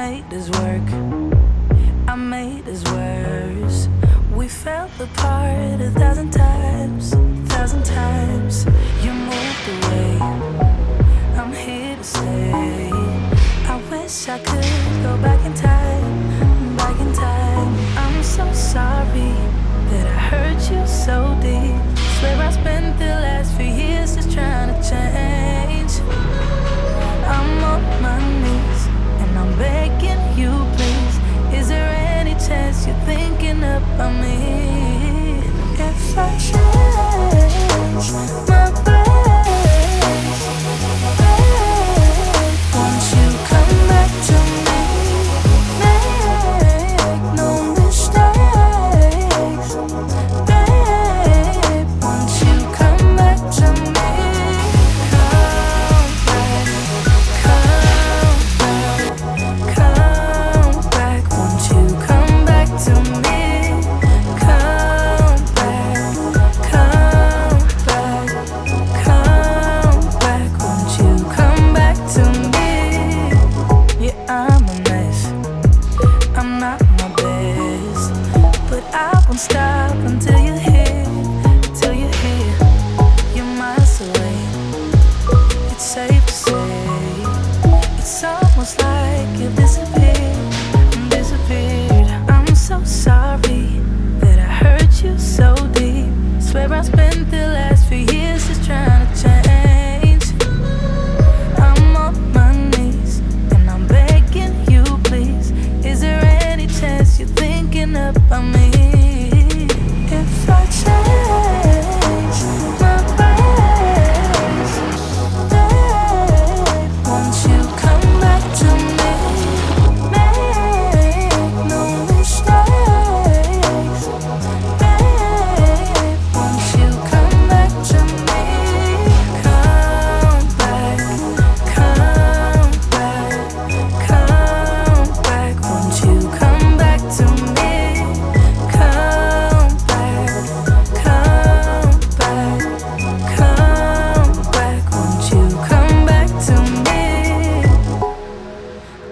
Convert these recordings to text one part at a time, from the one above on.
made us work, I made us worse. We fell apart 1,000 times, 1,000 times. You moved away, I'm here to stay. I wish I could go back in time, back in time. I'm so sorry that I hurt you so deep. Swear I spent the last few years just trying to change. I'm on my knees and I'm begging you, please. Is there any chance you're thinking about me? If I change my ways, won't you come back to me? Make no mistakes, babe. Won't you come back to me? Come back. Won't you come back to me? Come back, won't you come back to me? Yeah, I'm a mess, I'm not my best, but I won't stop until you're here, till you're here. You're miles away, it's safe to say. It's almost like you've disappeared, disappeared. I'm so sorry that I hurt you so deep. Swear I spent the last few years just trying to change. I'm on my knees and I'm begging you, please. Is there any chance you're thinking about me? If I change my ways, babe, won't you come back to me? Make no mistakes, babe, won't you come back to me? Come back, won't you come back to me? Come back, won't you come back to me?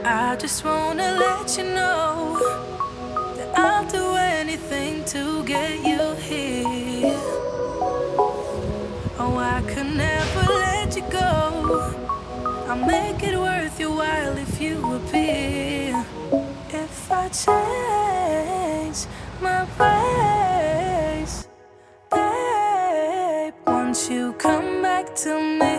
I just wanna let you know that I'll do anything to get you here. Oh, I could never let you go. I'll make it worth your while if you appear. If I change my ways, babe, won't you come back to me?